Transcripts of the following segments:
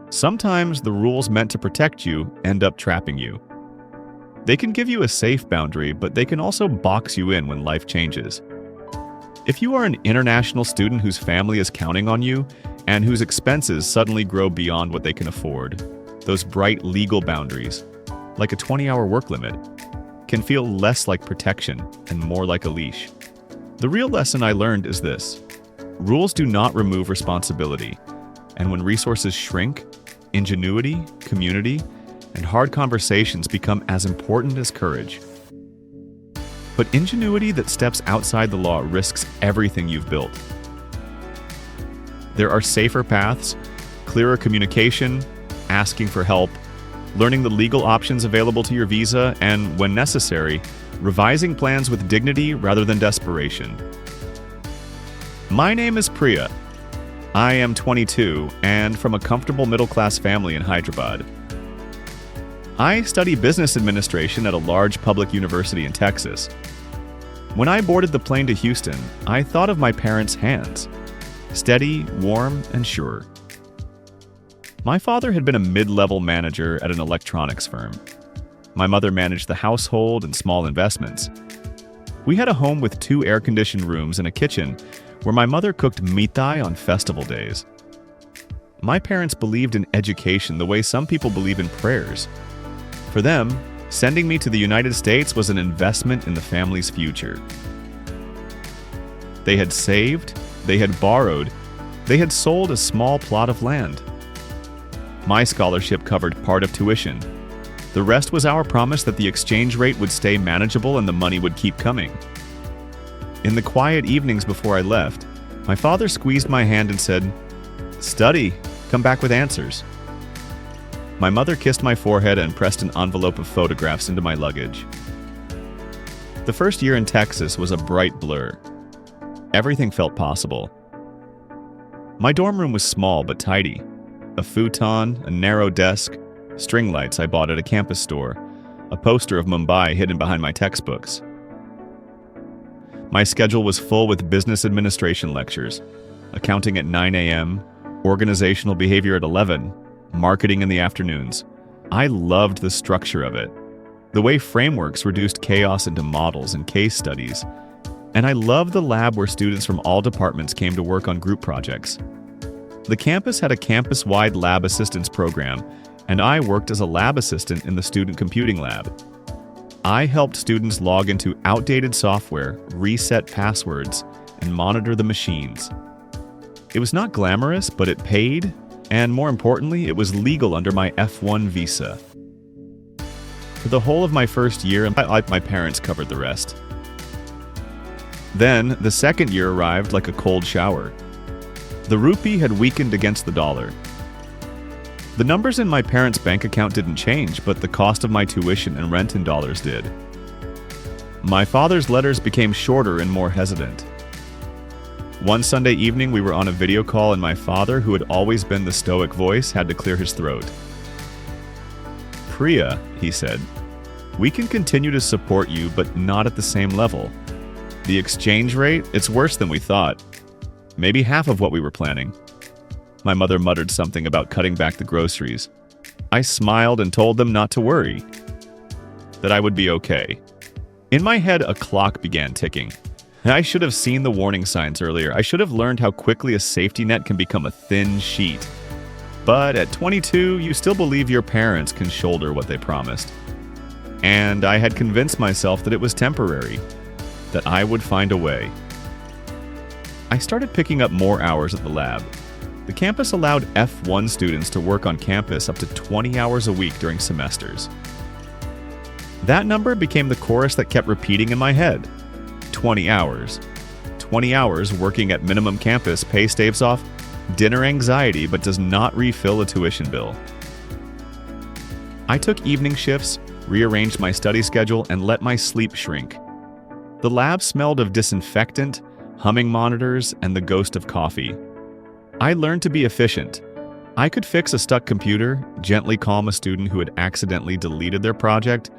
Sometimes the rules meant to protect you end up trapping you. They can give you a safe boundary, but they can also box you in when life changes. If you are an international student whose family is counting on you and whose expenses suddenly grow beyond what they can afford, those bright legal boundaries, like a 20-hour work limit, can feel less like protection and more like a leash. The real lesson I learned is this: rules do not remove responsibility, and when resources shrink, ingenuity, community, and hard conversations become as important as courage. But ingenuity that steps outside the law risks everything you've built. There are safer paths, clearer communication, asking for help, learning the legal options available to your visa, and, when necessary, revising plans with dignity rather than desperation. My name is Priya. I am 22 and from a comfortable middle-class family in Hyderabad. I study business administration at a large public university in Texas. When I boarded the plane to Houston, I thought of my parents' hands, steady, warm, and sure. My father had been a mid-level manager at an electronics firm. My mother managed the household and small investments. We had a home with 2 air-conditioned rooms and a kitchen where my mother cooked mitai on festival days. My parents believed in education the way some people believe in prayers. For them, sending me to the United States was an investment in the family's future. They had saved, they had borrowed, they had sold a small plot of land. My scholarship covered part of tuition. The rest was our promise that the exchange rate would stay manageable and the money would keep coming. In the quiet evenings before I left, my father squeezed my hand and said, "Study, come back with answers." My mother kissed my forehead and pressed an envelope of photographs into my luggage. The first year in Texas was a bright blur. Everything felt possible. My dorm room was small but tidy. A futon, a narrow desk, string lights I bought at a campus store, a poster of Mumbai hidden behind my textbooks. My schedule was full with business administration lectures, accounting at 9 a.m., organizational behavior at 11, marketing in the afternoons. I loved the structure of it, the way frameworks reduced chaos into models and case studies, and I loved the lab where students from all departments came to work on group projects. The campus had a campus-wide lab assistance program, and I worked as a lab assistant in the student computing lab. I helped students log into outdated software, reset passwords, and monitor the machines. It was not glamorous, but it paid, and more importantly, it was legal under my F1 visa. For the whole of my first year, my parents covered the rest. Then, the second year arrived like a cold shower. The rupee had weakened against the dollar. The numbers in my parents' bank account didn't change, but the cost of my tuition and rent in dollars did. My father's letters became shorter and more hesitant. One Sunday evening, we were on a video call and my father, who had always been the stoic voice, had to clear his throat. "Priya," he said, "we can continue to support you, but not at the same level. The exchange rate, it's worse than we thought. Maybe half of what we were planning." My mother muttered something about cutting back the groceries. I smiled and told them not to worry, that I would be okay. In my head, a clock began ticking. I should have seen the warning signs earlier. I should have learned how quickly a safety net can become a thin sheet. But at 22, you still believe your parents can shoulder what they promised. And I had convinced myself that it was temporary, that I would find a way. I started picking up more hours at the lab. The campus allowed F1 students to work on campus up to 20 hours a week during semesters. That number became the chorus that kept repeating in my head. 20 hours. 20 hours working at minimum campus pay staves off dinner anxiety but does not refill a tuition bill. I took evening shifts, rearranged my study schedule, and let my sleep shrink. The lab smelled of disinfectant, humming monitors, and the ghost of coffee. I learned to be efficient. I could fix a stuck computer, gently calm a student who had accidentally deleted their project,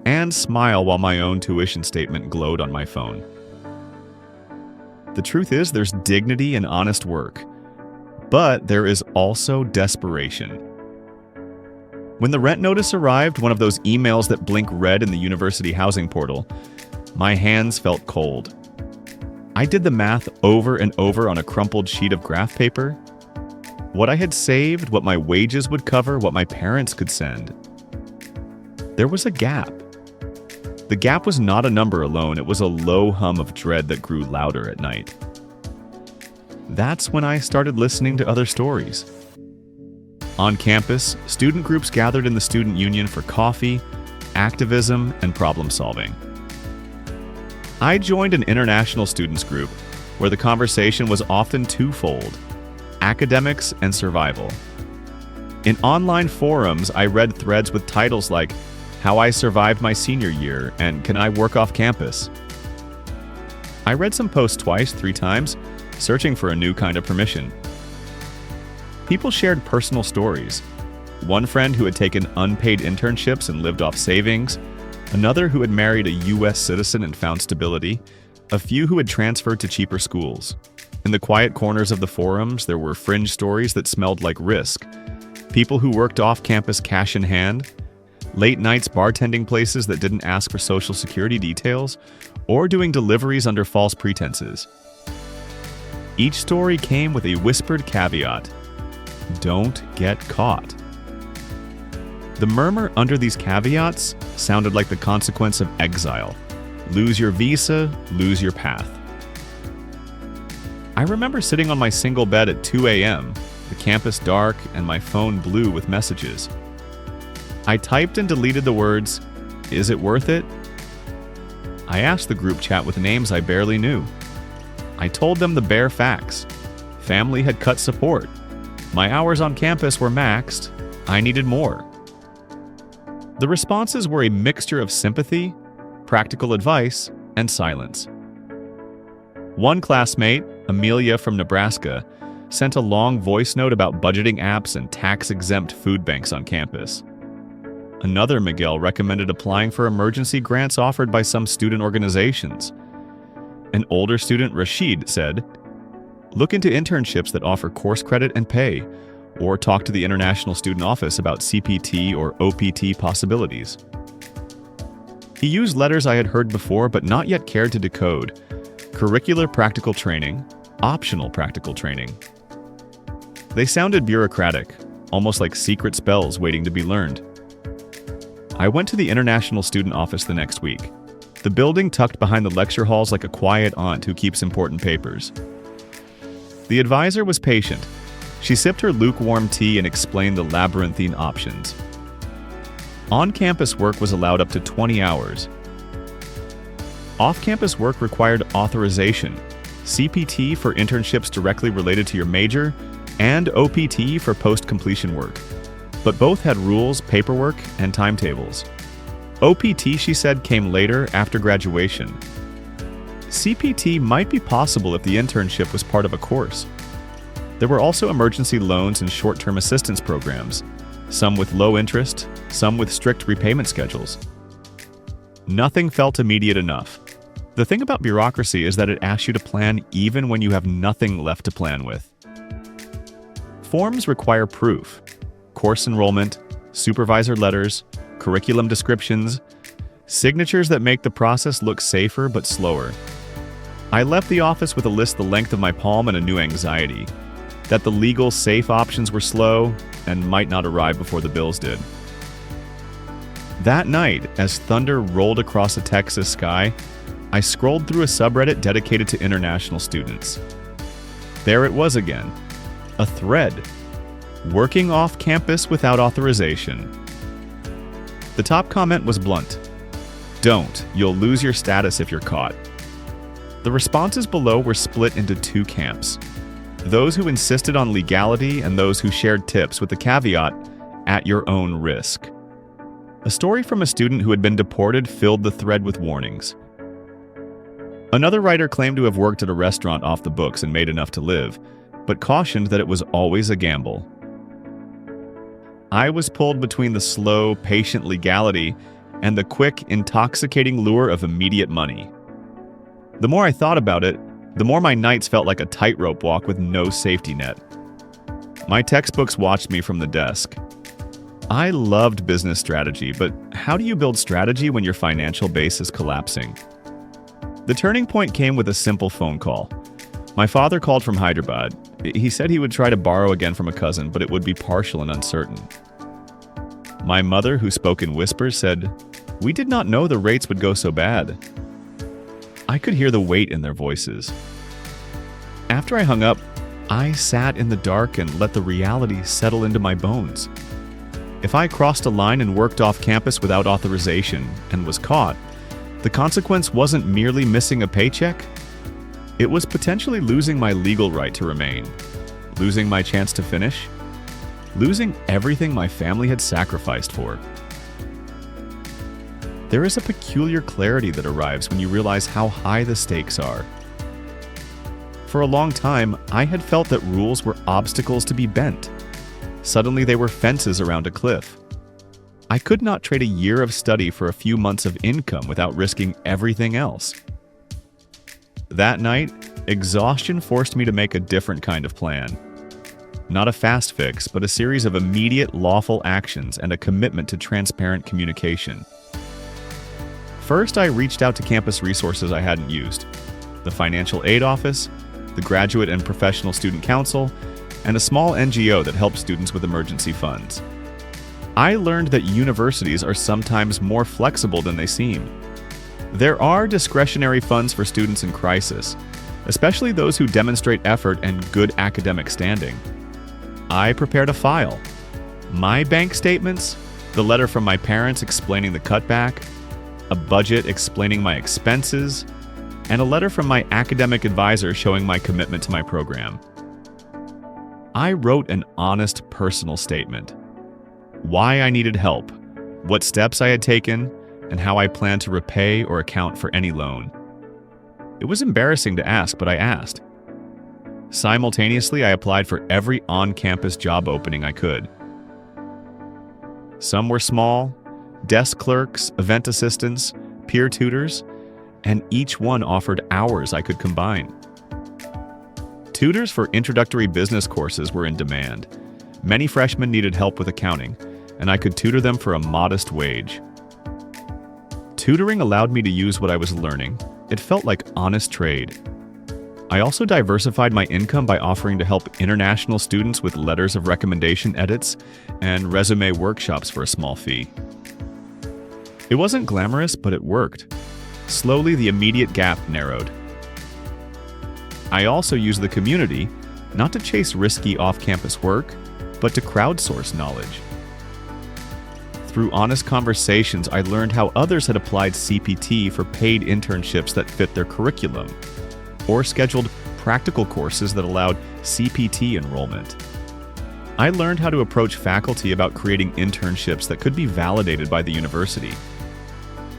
and smile while my own tuition statement glowed on my phone. The truth is, there's dignity in honest work. But there is also desperation. When the rent notice arrived, one of those emails that blink red in the university housing portal, my hands felt cold. I did the math over and over on a crumpled sheet of graph paper. What I had saved, what my wages would cover, what my parents could send. There was a gap. The gap was not a number alone, it was a low hum of dread that grew louder at night. That's when I started listening to other stories. On campus, student groups gathered in the student union for coffee, activism, and problem solving. I joined an international students group where the conversation was often twofold: academics and survival. In online forums, I read threads with titles like "How I Survived My Senior Year" and "Can I Work Off Campus?" I read some posts twice, 3 times, searching for a new kind of permission. People shared personal stories. One friend who had taken unpaid internships and lived off savings, another who had married a U.S. citizen and found stability, a few who had transferred to cheaper schools. In the quiet corners of the forums, there were fringe stories that smelled like risk. People who worked off-campus cash in hand, late nights bartending places that didn't ask for social security details, or doing deliveries under false pretenses. Each story came with a whispered caveat: don't get caught. The murmur under these caveats sounded like the consequence of exile. Lose your visa, lose your path. I remember sitting on my single bed at 2 a.m., the campus dark and my phone blue with messages. I typed and deleted the words, "Is it worth it?" I asked the group chat with names I barely knew. I told them the bare facts. Family had cut support. My hours on campus were maxed. I needed more. The responses were a mixture of sympathy, practical advice, and silence. One classmate, Amelia from Nebraska, sent a long voice note about budgeting apps and tax-exempt food banks on campus. Another Miguel recommended applying for emergency grants offered by some student organizations. An older student, Rashid, said, "Look into internships that offer course credit and pay, or talk to the International Student Office about CPT or OPT possibilities." He used letters I had heard before but not yet cared to decode: curricular practical training, optional practical training. They sounded bureaucratic, almost like secret spells waiting to be learned. I went to the International Student Office the next week, the building tucked behind the lecture halls like a quiet aunt who keeps important papers. The advisor was patient. She sipped her lukewarm tea and explained the labyrinthine options. On-campus work was allowed up to 20 hours. Off-campus work required authorization, CPT for internships directly related to your major, and OPT for post-completion work. But both had rules, paperwork, and timetables. OPT, she said, came later, after graduation. CPT might be possible if the internship was part of a course. There were also emergency loans and short-term assistance programs, some with low interest, some with strict repayment schedules. Nothing felt immediate enough. The thing about bureaucracy is that it asks you to plan even when you have nothing left to plan with. Forms require proof: course enrollment, supervisor letters, curriculum descriptions, signatures that make the process look safer but slower. I left the office with a list the length of my palm and a new anxiety: that the legal, safe options were slow and might not arrive before the bills did. That night, as thunder rolled across the Texas sky, I scrolled through a subreddit dedicated to international students. There it was again, a thread: working off campus without authorization. The top comment was blunt: "Don't, you'll lose your status if you're caught." The responses below were split into 2 camps: those who insisted on legality and those who shared tips with the caveat, "at your own risk." A story from a student who had been deported filled the thread with warnings. Another writer claimed to have worked at a restaurant off the books and made enough to live, but cautioned that it was always a gamble. I was pulled between the slow, patient legality and the quick, intoxicating lure of immediate money. The more I thought about it, the more my nights felt like a tightrope walk with no safety net. My textbooks watched me from the desk. I loved business strategy, but how do you build strategy when your financial base is collapsing? The turning point came with a simple phone call. My father called from Hyderabad. He said he would try to borrow again from a cousin, but it would be partial and uncertain. My mother, who spoke in whispers, said, "We did not know the rates would go so bad." I could hear the weight in their voices. After I hung up, I sat in the dark and let the reality settle into my bones. If I crossed a line and worked off campus without authorization and was caught, the consequence wasn't merely missing a paycheck. It was potentially losing my legal right to remain, losing my chance to finish, losing everything my family had sacrificed for. There is a peculiar clarity that arrives when you realize how high the stakes are. For a long time, I had felt that rules were obstacles to be bent. Suddenly, they were fences around a cliff. I could not trade a year of study for a few months of income without risking everything else. That night, exhaustion forced me to make a different kind of plan. Not a fast fix, but a series of immediate, lawful actions and a commitment to transparent communication. First, I reached out to campus resources I hadn't used: the financial aid office, the Graduate and Professional Student Council, and a small NGO that helps students with emergency funds. I learned that universities are sometimes more flexible than they seem. There are discretionary funds for students in crisis, especially those who demonstrate effort and good academic standing. I prepared a file: my bank statements, the letter from my parents explaining the cutback, a budget explaining my expenses, and a letter from my academic advisor showing my commitment to my program. I wrote an honest personal statement: why I needed help, what steps I had taken, and how I planned to repay or account for any loan. It was embarrassing to ask, but I asked. Simultaneously, I applied for every on-campus job opening I could. Some were small: desk clerks, event assistants, peer tutors, and each one offered hours I could combine. Tutors for introductory business courses were in demand. Many freshmen needed help with accounting, and I could tutor them for a modest wage. Tutoring allowed me to use what I was learning. It felt like honest trade. I also diversified my income by offering to help international students with letters of recommendation edits and resume workshops for a small fee. It wasn't glamorous, but it worked. Slowly, the immediate gap narrowed. I also used the community, not to chase risky off-campus work, but to crowdsource knowledge. Through honest conversations, I learned how others had applied CPT for paid internships that fit their curriculum, or scheduled practical courses that allowed CPT enrollment. I learned how to approach faculty about creating internships that could be validated by the university.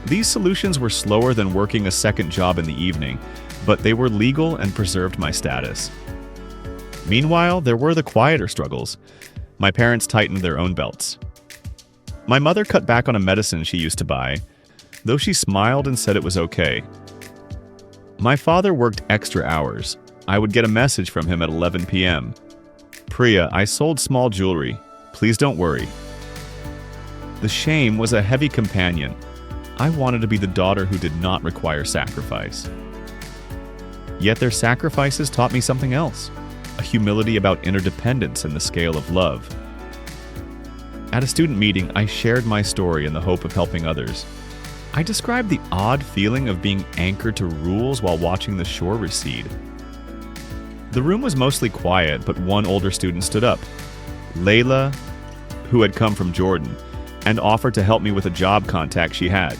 These solutions were slower than working a second job in the evening, but they were legal and preserved my status. Meanwhile, there were the quieter struggles. My parents tightened their own belts. My mother cut back on a medicine she used to buy, though she smiled and said it was okay. My father worked extra hours. I would get a message from him at 11 p.m. "Priya, I sold small jewelry. Please don't worry." The shame was a heavy companion. I wanted to be the daughter who did not require sacrifice. Yet their sacrifices taught me something else: a humility about interdependence and the scale of love. At a student meeting, I shared my story in the hope of helping others. I described the odd feeling of being anchored to rules while watching the shore recede. The room was mostly quiet, but one older student stood up, Layla, who had come from Jordan, and offered to help me with a job contact she had.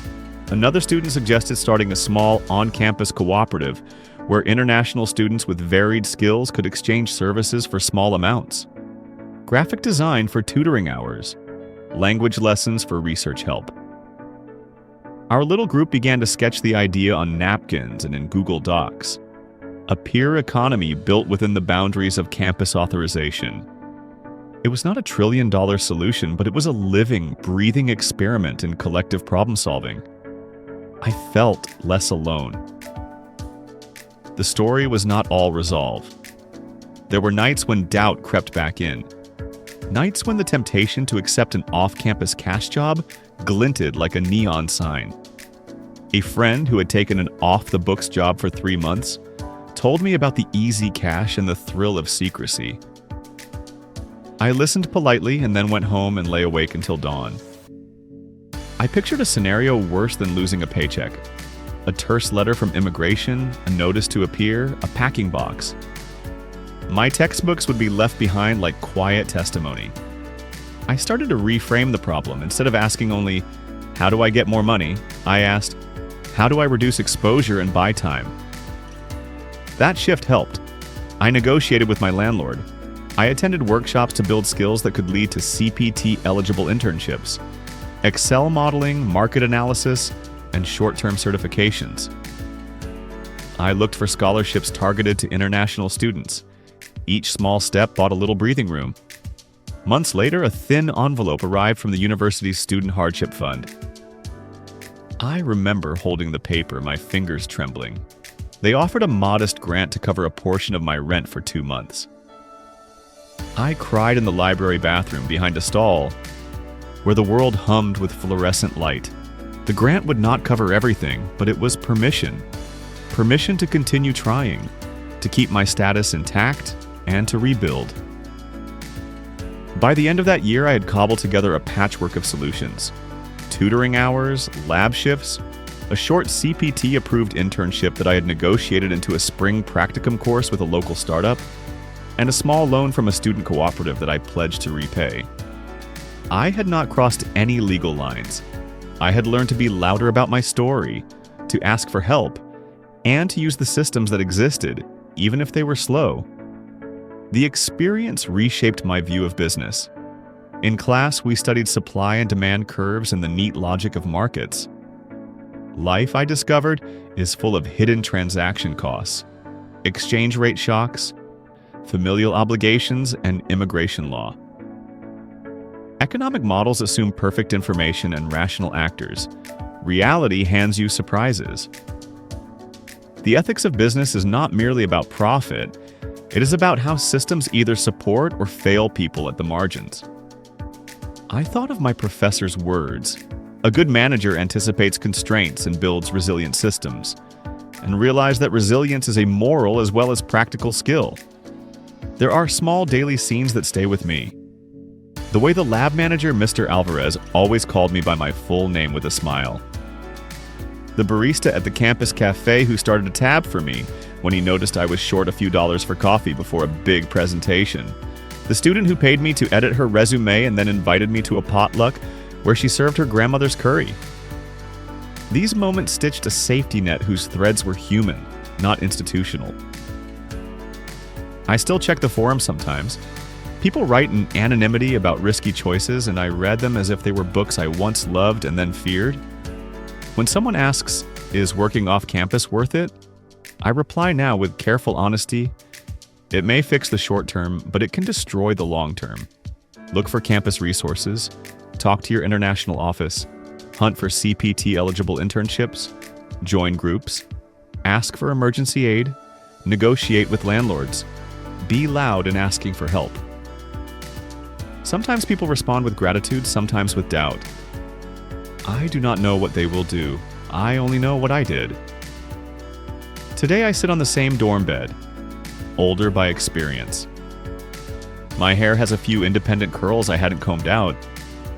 Another student suggested starting a small on-campus cooperative where international students with varied skills could exchange services for small amounts. Graphic design for tutoring hours, language lessons for research help. Our little group began to sketch the idea on napkins and in Google Docs. A peer economy built within the boundaries of campus authorization. It was not a trillion-dollar solution, but it was a living, breathing experiment in collective problem-solving. I felt less alone. The story was not all resolve. There were nights when doubt crept back in. Nights when the temptation to accept an off-campus cash job glinted like a neon sign. A friend who had taken an off-the-books job for 3 months told me about the easy cash and the thrill of secrecy. I listened politely and then went home and lay awake until dawn. I pictured a scenario worse than losing a paycheck. A terse letter from immigration, a notice to appear, a packing box. My textbooks would be left behind like quiet testimony. I started to reframe the problem. Instead of asking only, how do I get more money? I asked, how do I reduce exposure and buy time? That shift helped. I negotiated with my landlord. I attended workshops to build skills that could lead to CPT-eligible internships, Excel modeling, market analysis, and short-term certifications. I looked for scholarships targeted to international students. Each small step bought a little breathing room. Months later, a thin envelope arrived from the university's Student Hardship Fund. I remember holding the paper, my fingers trembling. They offered a modest grant to cover a portion of my rent for 2 months. I cried in the library bathroom behind a stall where the world hummed with fluorescent light. The grant would not cover everything, but it was permission. Permission to continue trying, to keep my status intact, and to rebuild. By the end of that year, I had cobbled together a patchwork of solutions. Tutoring hours, lab shifts, a short CPT-approved internship that I had negotiated into a spring practicum course with a local startup, and a small loan from a student cooperative that I pledged to repay. I had not crossed any legal lines. I had learned to be louder about my story, to ask for help, and to use the systems that existed, even if they were slow. The experience reshaped my view of business. In class, we studied supply and demand curves and the neat logic of markets. Life, I discovered, is full of hidden transaction costs, exchange rate shocks, familial obligations, and immigration law. Economic models assume perfect information and rational actors. Reality hands you surprises. The ethics of business is not merely about profit. It is about how systems either support or fail people at the margins. I thought of my professor's words. A good manager anticipates constraints and builds resilient systems, and realized that resilience is a moral as well as practical skill. There are small daily scenes that stay with me. The way the lab manager, Mr. Alvarez, always called me by my full name with a smile. The barista at the campus cafe who started a tab for me when he noticed I was short a few dollars for coffee before a big presentation. The student who paid me to edit her resume and then invited me to a potluck where she served her grandmother's curry. These moments stitched a safety net whose threads were human, not institutional. I still check the forum sometimes. People write in anonymity about risky choices, and I read them as if they were books I once loved and then feared. When someone asks, "Is working off campus worth it?" I reply now with careful honesty, it may fix the short term, but it can destroy the long term. Look for campus resources, talk to your international office, hunt for CPT-eligible internships, join groups, ask for emergency aid, negotiate with landlords, be loud in asking for help. Sometimes people respond with gratitude, sometimes with doubt. I do not know what they will do. I only know what I did. Today I sit on the same dorm bed, older by experience. My hair has a few independent curls I hadn't combed out.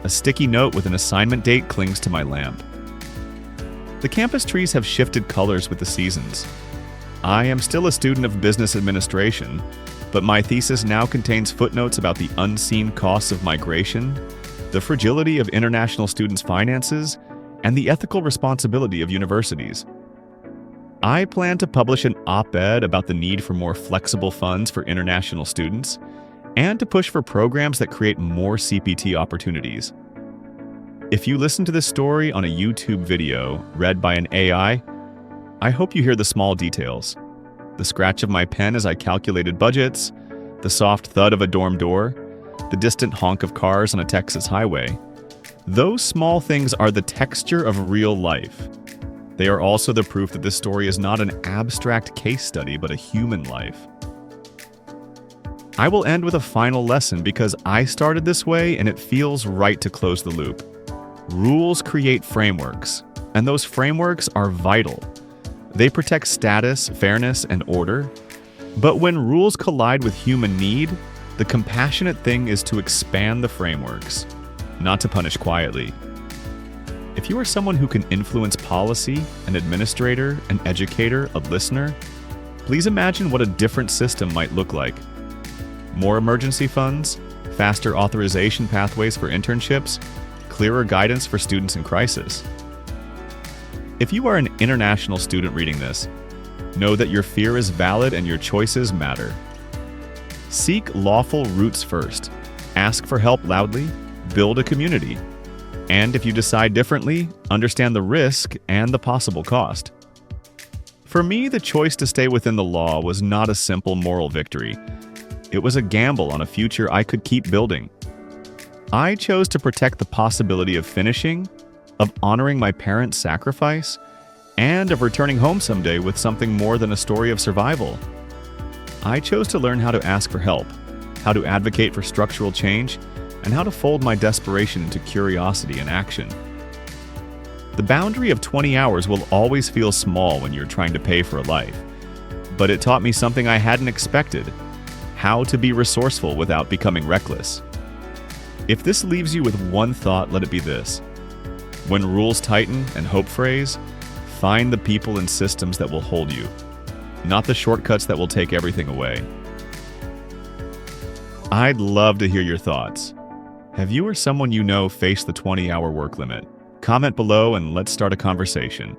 A sticky note with an assignment date clings to my lamp. The campus trees have shifted colors with the seasons. I am still a student of business administration, but my thesis now contains footnotes about the unseen costs of migration, the fragility of international students' finances, and the ethical responsibility of universities. I plan to publish an op-ed about the need for more flexible funds for international students, and to push for programs that create more CPT opportunities. If you listen to this story on a YouTube video read by an AI, I hope you hear the small details. The scratch of my pen as I calculated budgets, the soft thud of a dorm door, the distant honk of cars on a Texas highway. Those small things are the texture of real life. They are also the proof that this story is not an abstract case study, but a human life. I will end with a final lesson because I started this way and it feels right to close the loop. Rules create frameworks, and those frameworks are vital. They protect status, fairness, and order. But when rules collide with human need, the compassionate thing is to expand the frameworks, not to punish quietly. If you are someone who can influence policy, an administrator, an educator, a listener, please imagine what a different system might look like. More emergency funds, faster authorization pathways for internships, clearer guidance for students in crisis. If you are an international student reading this, know that your fear is valid and your choices matter. Seek lawful routes first. Ask for help loudly. Build a community. And if you decide differently, understand the risk and the possible cost. For me, the choice to stay within the law was not a simple moral victory. It was a gamble on a future I could keep building. I chose to protect the possibility of finishing, of honoring my parents' sacrifice, and of returning home someday with something more than a story of survival. I chose to learn how to ask for help, how to advocate for structural change, and how to fold my desperation into curiosity and action. The boundary of 20 hours will always feel small when you're trying to pay for a life, but it taught me something I hadn't expected: how to be resourceful without becoming reckless. If this leaves you with one thought, let it be this: when rules tighten and hope frays, find the people and systems that will hold you, not the shortcuts that will take everything away. I'd love to hear your thoughts. Have you or someone you know faced the 20-hour work limit? Comment below and let's start a conversation.